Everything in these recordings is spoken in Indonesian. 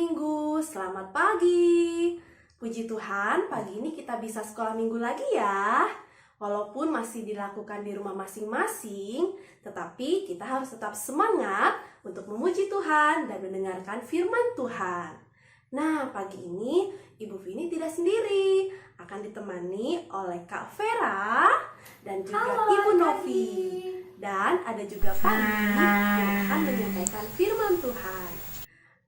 minggu, selamat pagi. Puji Tuhan, pagi ini kita bisa sekolah minggu lagi ya. Walaupun masih dilakukan di rumah masing-masing, tetapi kita harus tetap semangat untuk memuji Tuhan dan mendengarkan firman Tuhan. Nah, pagi ini Ibu Vini tidak sendiri, akan ditemani oleh Kak Vera dan juga Ibu Novi. Dan ada juga Fandi yang akan menyampaikan firman Tuhan.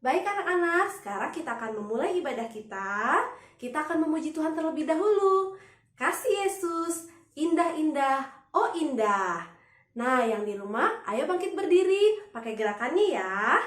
Baik anak-anak, sekarang kita akan memulai ibadah kita. Kita akan memuji Tuhan terlebih dahulu. Kasih Yesus, indah-indah, oh indah. Nah, yang di rumah, ayo bangkit berdiri, pakai gerakannya ya.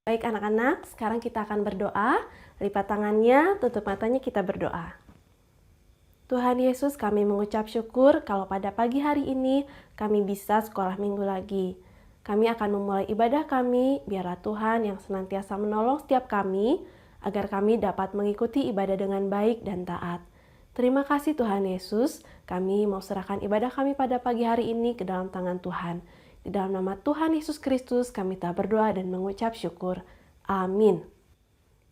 Baik anak-anak, sekarang kita akan berdoa. Lipat tangannya, tutup matanya, kita berdoa. Tuhan Yesus, kami mengucap syukur kalau pada pagi hari ini kami bisa sekolah minggu lagi. Kami akan memulai ibadah kami, biarlah Tuhan yang senantiasa menolong setiap kami, agar kami dapat mengikuti ibadah dengan baik dan taat. Terima kasih Tuhan Yesus, kami mau serahkan ibadah kami pada pagi hari ini ke dalam tangan Tuhan. Di dalam nama Tuhan Yesus Kristus kami telah berdoa dan mengucap syukur. Amin.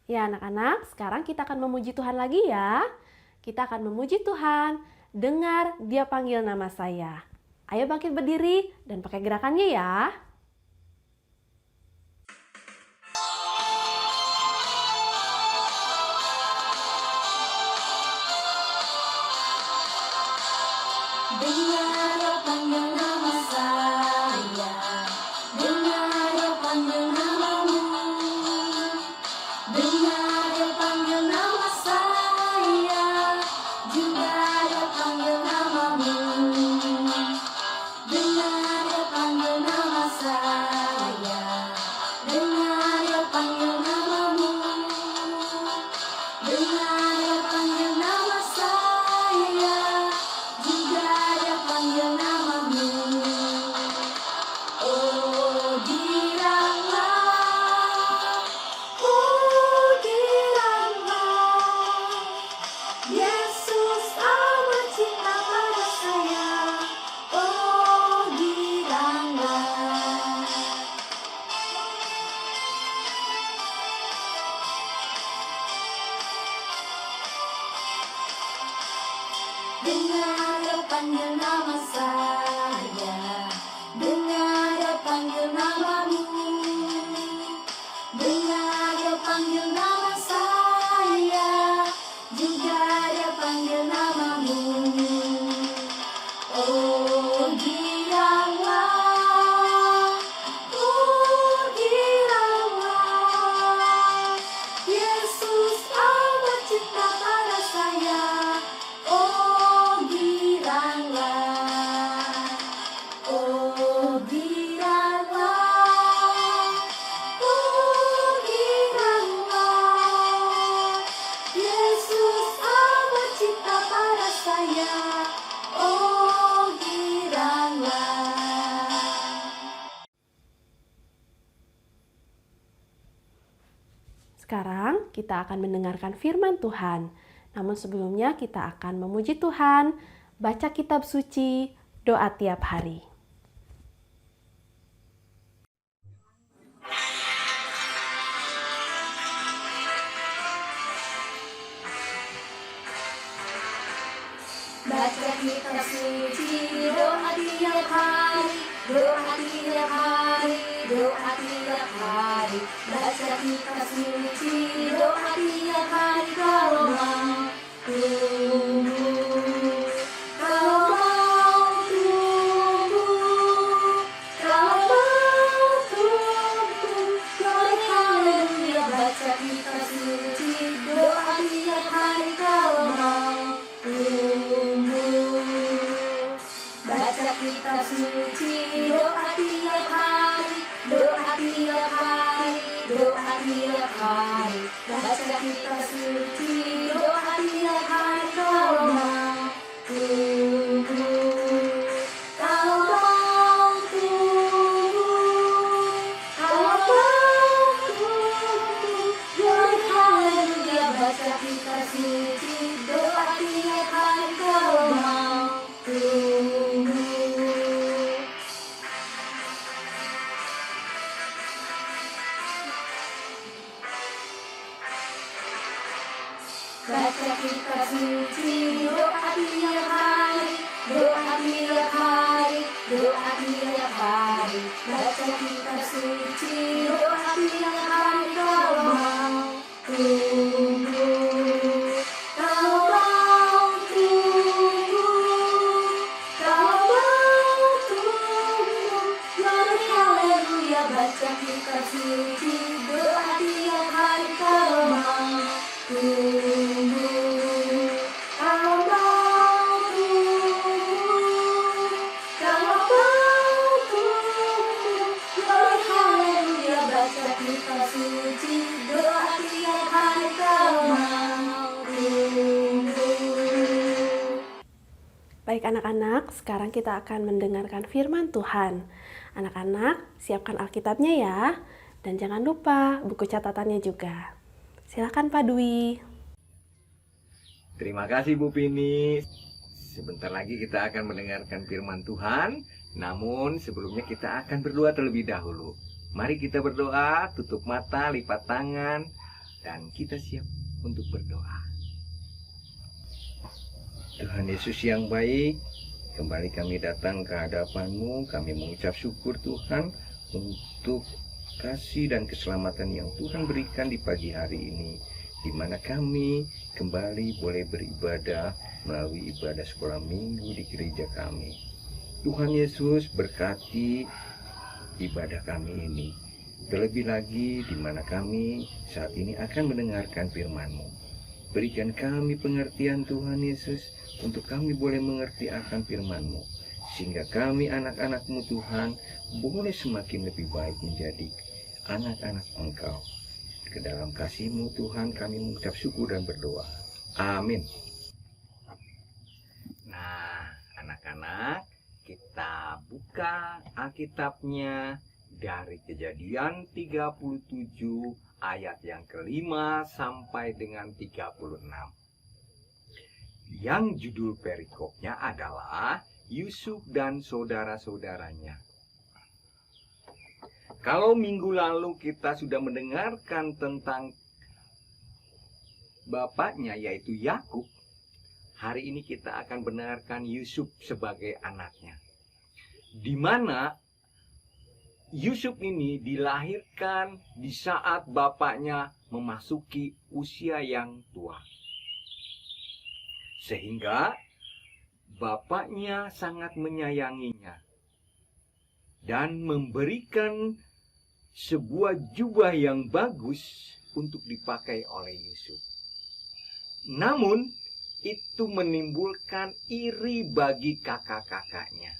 Ya anak-anak, sekarang kita akan memuji Tuhan lagi ya. Kita akan memuji Tuhan. Dengar Dia panggil nama saya. Ayo bangkit berdiri dan pakai gerakannya ya. Dengar Dia panggil nama saya, dengar Dia panggil namamu, dengar Dia panggil nama saya, juga Dia panggil namamu, dengar Dia panggil nama saya, dengar Dia panggil namamu, dengar Dia panggil nama saya. dengar dia panggil nama saya, dengar dia panggil namamu, dengar dia panggil nama saya, juga dia panggil namamu. Oh giranglah, Yesus amat cinta pada saya. Oh giranglah, oh giranglah, oh giranglah, Yesus amat cinta pada saya. Oh giranglah. Sekarang kita akan mendengarkan firman Tuhan. Namun sebelumnya kita akan memuji Tuhan, baca kitab suci, doa tiap hari. Baca kitab suci, doa tiap hari, doa tiap hari, doa tiap hari. Baca kitab suci, doa tiap hari. Kalau mau tumbuh, kalau mau tumbuh, kalau mau tumbuh, glory haleluya. Baca kitab suci, doa tiap hari. Kalau mau tumbuh, baca kitab suci, doa tiap hari, doa tiap hari, doa tiap hari. Baca kitab suci, doa tiap hari. Kalau mau tumbuh, kalau mau tumbuh, kalau mau tumbuh, glory haleluya. Baca kitab suci, doa tiap hari. Kalau mau tumbuh, baca kitab suci, doa tiap hari, doa tiap hari, doa tiap hari. Baca kitab suci, doa tiap hari. Kalau mau tumbuh, kalau mau tumbuh, kalau mau tumbuh, glory haleluya. Baca kitab suci, doa tiap hari. Kalau mau tumbuh, kalau mau tumbuh, kalau mau tumbuh, glory haleluya. Baca kitab suci, doa tiap hari. Kalau mau tumbuh. Baik anak-anak, sekarang kita akan mendengarkan firman Tuhan. Anak-anak, siapkan Alkitabnya ya. Dan jangan lupa buku catatannya juga. Silakan Pak Dwi. Terima kasih Bu Pini. Sebentar lagi kita akan mendengarkan firman Tuhan. Namun sebelumnya kita akan berdoa terlebih dahulu. Mari kita berdoa, tutup mata, lipat tangan, dan kita siap untuk berdoa. Tuhan Yesus yang baik, kembali kami datang ke hadapan-Mu. Kami mengucap syukur Tuhan untuk kasih dan keselamatan yang Tuhan berikan di pagi hari ini, di mana kami kembali boleh beribadah melalui ibadah sekolah minggu di gereja kami. Tuhan Yesus berkati ibadah kami ini, terlebih lagi di mana kami saat ini akan mendengarkan firman-Mu. Berikan kami pengertian Tuhan Yesus, untuk kami boleh mengerti akan firman-Mu, sehingga kami anak-anak-Mu Tuhan boleh semakin lebih baik menjadi anak-anak Engkau. Ke dalam kasih-Mu Tuhan kami mengucap syukur dan berdoa. Amin. Nah, anak-anak, kita buka Alkitabnya dari Kejadian 37 ayat yang kelima sampai dengan 36. Yang judul perikopnya adalah Yusuf dan saudara-saudaranya. Kalau minggu lalu kita sudah mendengarkan tentang bapaknya yaitu Yakub, hari ini kita akan benarkan Yusuf sebagai anaknya. Di mana Yusuf ini dilahirkan di saat bapaknya memasuki usia yang tua. Sehingga bapaknya sangat menyayanginya dan memberikan sebuah jubah yang bagus untuk dipakai oleh Yusuf. Namun, itu menimbulkan iri bagi kakak-kakaknya.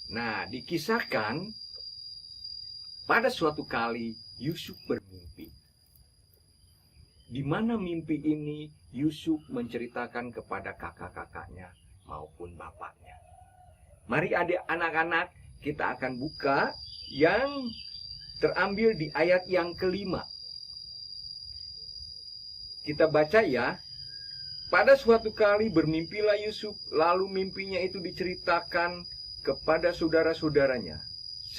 Nah, dikisahkan pada suatu kali Yusuf bermimpi. Di mana mimpi ini Yusuf menceritakan kepada kakak-kakaknya maupun bapaknya. Mari anak-anak, kita akan buka yang terambil di ayat yang kelima. Kita baca ya. Pada suatu kali bermimpilah Yusuf, lalu mimpinya itu diceritakan kepada saudara-saudaranya.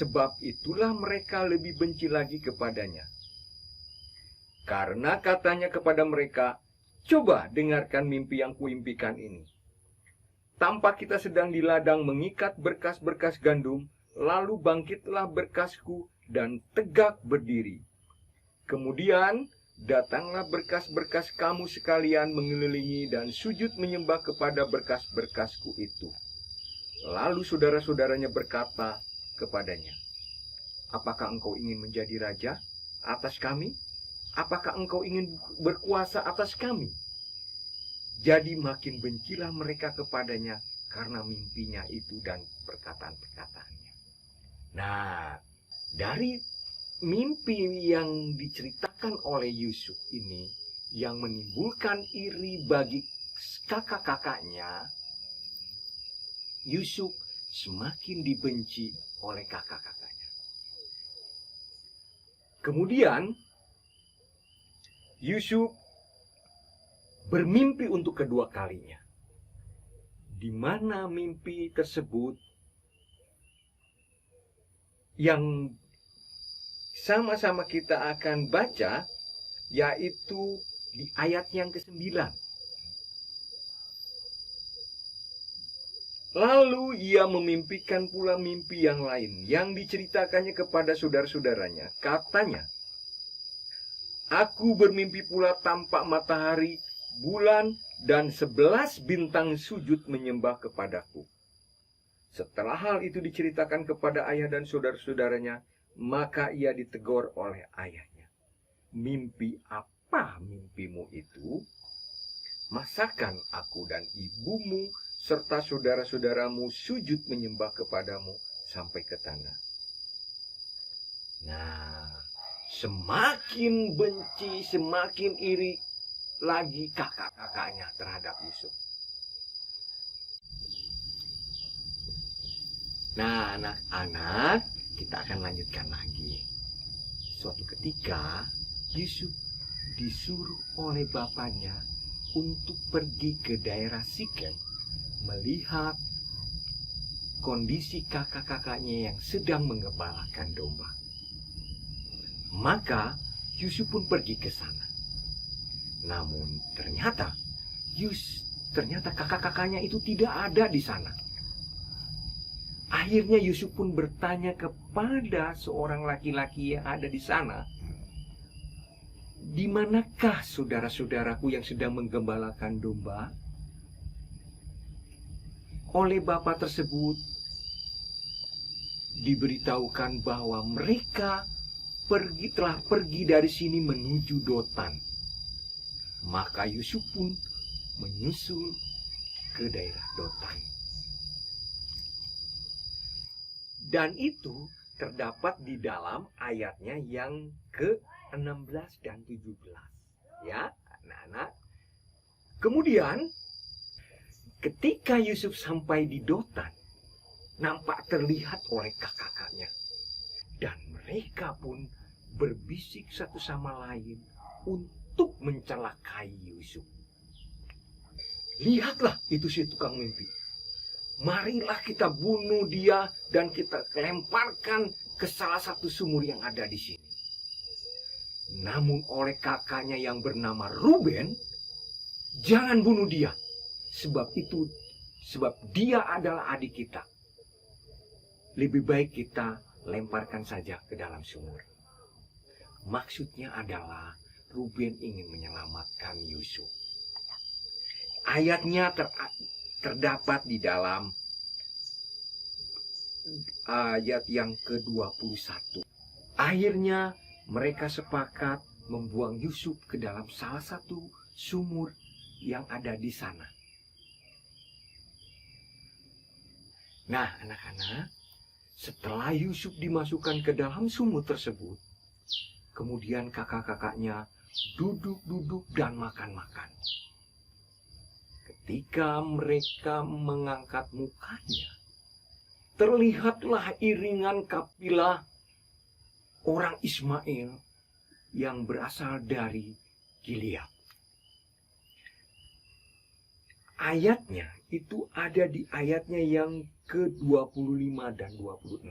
Sebab itulah mereka lebih benci lagi kepadanya. Karena katanya kepada mereka, coba dengarkan mimpi yang kuimpikan ini. Tampak kita sedang di ladang mengikat berkas-berkas gandum, lalu bangkitlah berkasku dan tegak berdiri. Kemudian datanglah berkas-berkas kamu sekalian mengelilingi dan sujud menyembah kepada berkas-berkasku itu. Lalu saudara-saudaranya berkata kepadanya, apakah engkau ingin menjadi raja atas kami? Apakah engkau ingin berkuasa atas kami? Jadi makin bencilah mereka kepadanya karena mimpinya itu dan perkataan-perkataannya. Nah, dari mimpi yang diceritakan oleh Yusuf ini yang menimbulkan iri bagi kakak-kakaknya, Yusuf semakin dibenci oleh kakak-kakaknya. Kemudian Yusuf bermimpi untuk kedua kalinya. Di mana mimpi tersebut yang sama-sama kita akan baca, yaitu di ayat yang ke-9. Lalu ia memimpikan pula mimpi yang lain, yang diceritakannya kepada saudara-saudaranya. Katanya, aku bermimpi pula tampak matahari, bulan, dan 11 bintang sujud menyembah kepadaku. Setelah hal itu diceritakan kepada ayah dan saudara-saudaranya, maka ia ditegur oleh ayahnya. Mimpi apa mimpimu itu? Masakan aku dan ibumu serta saudara-saudaramu sujud menyembah kepadamu sampai ke tanah? Nah, semakin benci, semakin iri lagi kakak-kakaknya terhadap Yusuf. Nah, anak-anak, kita akan lanjutkan lagi. Suatu ketika, Yusuf disuruh oleh bapaknya untuk pergi ke daerah Sikem, melihat kondisi kakak-kakaknya yang sedang menggembalakan domba. Maka Yusuf pun pergi ke sana. Namun ternyata kakak-kakaknya itu tidak ada di sana. Akhirnya Yusuf pun bertanya kepada seorang laki-laki yang ada di sana, di manakah saudara-saudaraku yang sedang menggembalakan domba? Oleh bapak tersebut diberitahukan bahwa mereka telah pergi dari sini menuju Dotan. Maka Yusuf pun menyusul ke daerah Dotan. Dan itu terdapat di dalam ayatnya yang ke-16 dan 17. Ya, anak-anak. Kemudian, ketika Yusuf sampai di Dotan, nampak terlihat oleh kakak-kakaknya. Dan mereka pun berbisik satu sama lain untuk mencelakai Yusuf. Lihatlah itu si tukang mimpi. Marilah kita bunuh dia dan kita lemparkan ke salah satu sumur yang ada di sini. Namun oleh kakaknya yang bernama Ruben, Jangan bunuh dia. Sebab dia adalah adik kita. Lebih baik kita lemparkan saja ke dalam sumur. Maksudnya adalah Ruben ingin menyelamatkan Yusuf. Ayatnya terdapat di dalam ayat yang ke-21. Akhirnya mereka sepakat membuang Yusuf ke dalam salah satu sumur yang ada di sana. Nah, anak-anak, setelah Yusuf dimasukkan ke dalam sumur tersebut, kemudian kakak-kakaknya duduk-duduk dan makan-makan. Ketika mereka mengangkat mukanya, terlihatlah iringan kafilah orang Ismail yang berasal dari Gilead. Ayatnya itu ada di ayatnya yang ke-25 dan 26.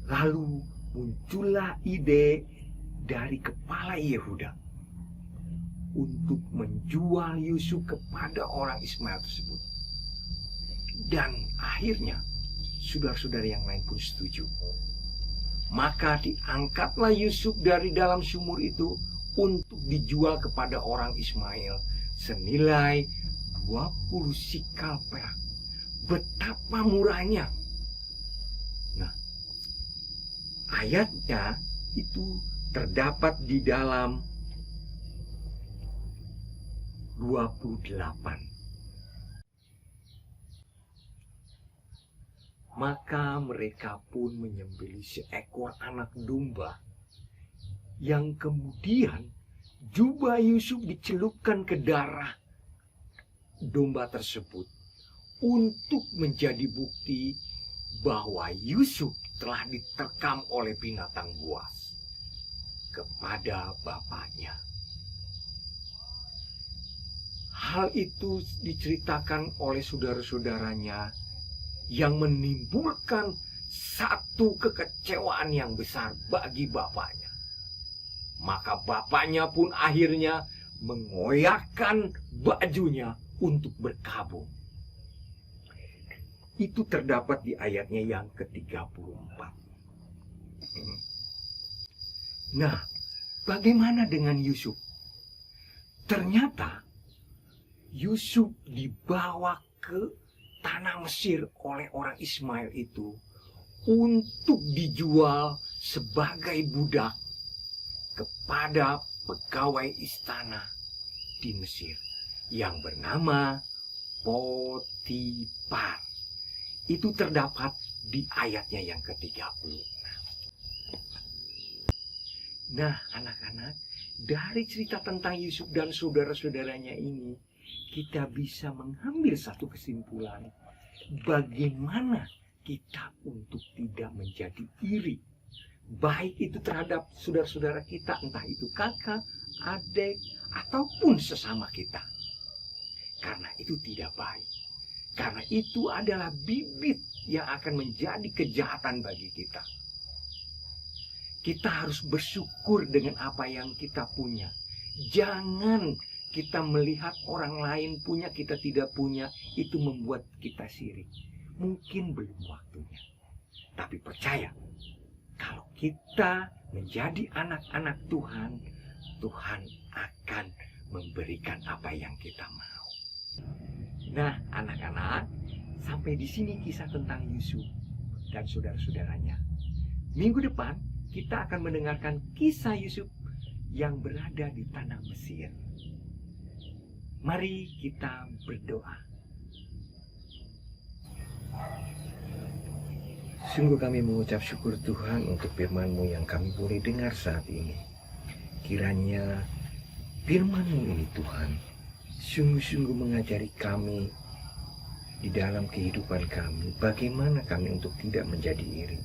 Lalu muncullah ide dari kepala Yehuda untuk menjual Yusuf kepada orang Ismail tersebut. Dan akhirnya saudara-saudara yang lain pun setuju. Maka diangkatlah Yusuf dari dalam sumur itu untuk dijual kepada orang Ismail senilai 20 sikal perak. Betapa murahnya. Nah, ayatnya itu terdapat di dalam 28. Maka mereka pun menyembelih seekor anak domba, yang kemudian jubah Yusuf dicelupkan ke darah domba tersebut untuk menjadi bukti bahwa Yusuf telah diterkam oleh binatang buas kepada bapaknya. Hal itu diceritakan oleh saudara-saudaranya yang menimbulkan satu kekecewaan yang besar bagi bapaknya. Maka bapaknya pun akhirnya mengoyakkan bajunya untuk berkabung. Itu terdapat di ayatnya yang ke-34. Nah, bagaimana dengan Yusuf? Ternyata Yusuf dibawa ke tanah Mesir oleh orang Ismail itu untuk dijual sebagai budak kepada pegawai istana di Mesir yang bernama Potifar. Itu terdapat di ayatnya yang ke-36. Nah, anak-anak, dari cerita tentang Yusuf dan saudara-saudaranya ini, kita bisa mengambil satu kesimpulan. Bagaimana kita untuk tidak menjadi iri. Baik itu terhadap saudara-saudara kita, entah itu kakak, adik, ataupun sesama kita. Karena itu tidak baik. Karena itu adalah bibit yang akan menjadi kejahatan bagi kita. Kita harus bersyukur dengan apa yang kita punya. Jangan kita melihat orang lain punya, kita tidak punya, itu membuat kita sirik. Mungkin belum waktunya. Tapi percaya, kalau kita menjadi anak-anak Tuhan, Tuhan akan memberikan apa yang kita mau. Nah, anak-anak, sampai di sini kisah tentang Yusuf dan saudara-saudaranya. Minggu depan, kita akan mendengarkan kisah Yusuf yang berada di tanah Mesir. Mari kita berdoa. Sungguh kami mengucap syukur Tuhan untuk firman-Mu yang kami boleh dengar saat ini. Kiranya firman-Mu ini Tuhan, sungguh-sungguh mengajari kami di dalam kehidupan kami, bagaimana kami untuk tidak menjadi iri.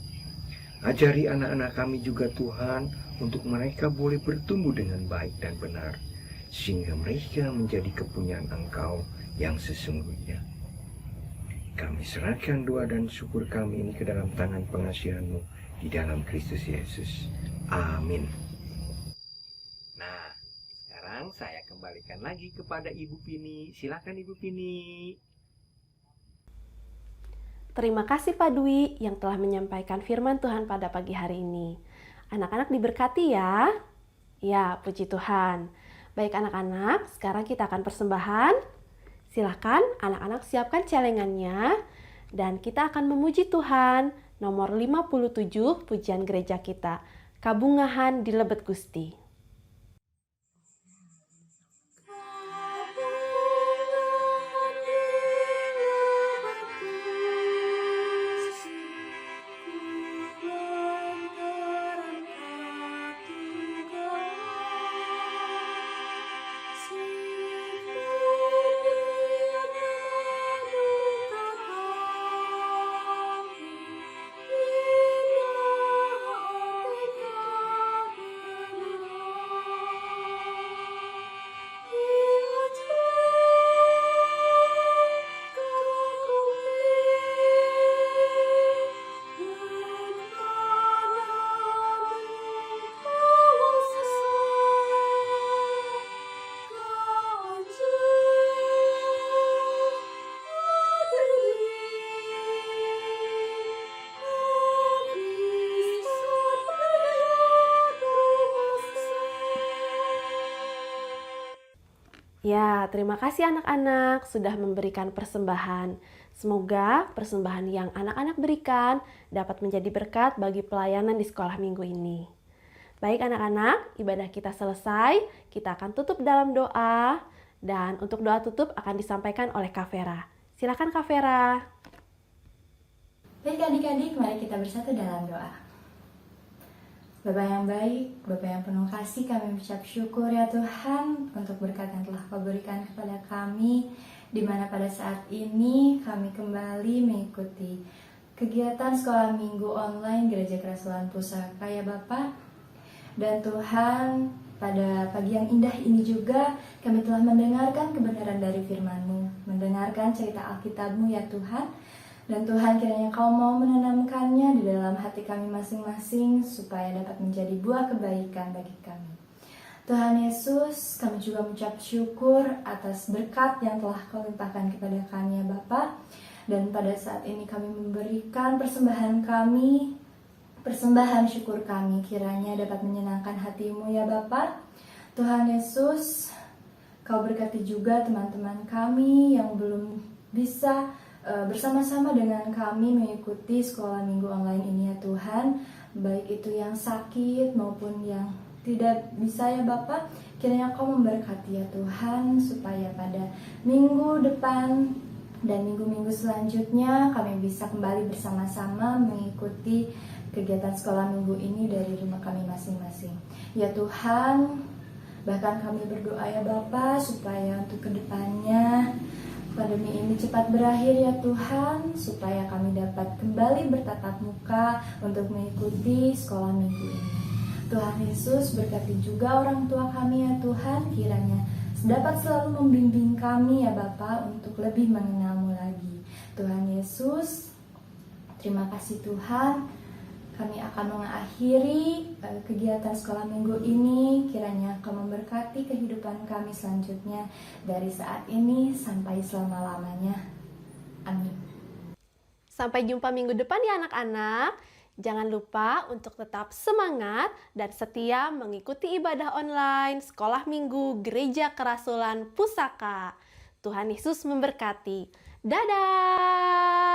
Ajari anak-anak kami juga Tuhan, untuk mereka boleh bertumbuh dengan baik dan benar, sehingga mereka menjadi kepunyaan Engkau yang sesungguhnya. Kami serahkan doa dan syukur kami ini ke dalam tangan pengasihan-Mu di dalam Kristus Yesus. Amin. sekarang saya kembalikan lagi kepada Ibu Vini. Silakan Ibu Vini. Terima kasih Pak Dwi yang telah menyampaikan firman Tuhan pada pagi hari ini. Anak-anak diberkati ya. Ya, puji Tuhan. Baik anak-anak, sekarang kita akan persembahan. Silakan anak-anak siapkan celengannya dan kita akan memuji Tuhan. Nomor 57 pujian gereja kita. Kabungahan di Lebet Gusti. Ya, terima kasih anak-anak sudah memberikan persembahan. Semoga persembahan yang anak-anak berikan dapat menjadi berkat bagi pelayanan di sekolah minggu ini. Baik anak-anak, ibadah kita selesai. Kita akan tutup dalam doa. Dan untuk doa tutup akan disampaikan oleh Kak Vera. Silakan Kak Vera. Baik adik-adik, mari kita bersatu dalam doa. Bapak yang baik, Bapak yang penuh kasih, kami mengucap syukur ya Tuhan untuk berkat yang telah Kau berikan kepada kami, di mana pada saat ini kami kembali mengikuti kegiatan sekolah minggu online Gereja Kerasulan Pusaka ya Bapak. Dan Tuhan, pada pagi yang indah ini juga kami telah mendengarkan kebenaran dari firman-Mu, mendengarkan cerita Alkitab-Mu ya Tuhan. Dan Tuhan, kiranya Kau mau menanamkannya di dalam hati kami masing-masing supaya dapat menjadi buah kebaikan bagi kami. Tuhan Yesus, kami juga mengucap syukur atas berkat yang telah Kau limpahkan kepada kami ya Bapa. Dan pada saat ini kami memberikan persembahan kami, persembahan syukur kami kiranya dapat menyenangkan hati-Mu ya Bapa. Tuhan Yesus, Kau berkati juga teman-teman kami yang belum bisa bersama-sama dengan kami mengikuti sekolah minggu online ini ya Tuhan, baik itu yang sakit maupun yang tidak bisa ya Bapak. Kiranya Kau memberkati ya Tuhan, supaya pada minggu depan dan minggu-minggu selanjutnya kami bisa kembali bersama-sama mengikuti kegiatan sekolah minggu ini dari rumah kami masing-masing ya Tuhan. Bahkan kami berdoa ya Bapak supaya untuk kedepannya pandemi ini cepat berakhir ya Tuhan, supaya kami dapat kembali bertatap muka untuk mengikuti sekolah minggu ini. Tuhan Yesus, berkati juga orang tua kami ya Tuhan, kiranya dapat selalu membimbing kami ya Bapa untuk lebih mengenal-Mu lagi. Tuhan Yesus, terima kasih Tuhan. Kami akan mengakhiri kegiatan sekolah minggu ini. Kiranya Kau memberkati kehidupan kami selanjutnya dari saat ini sampai selama-lamanya. Amin. Sampai jumpa minggu depan ya anak-anak. Jangan lupa untuk tetap semangat dan setia mengikuti ibadah online Sekolah Minggu Gereja Kerasulan Pusaka. Tuhan Yesus memberkati. Dadah!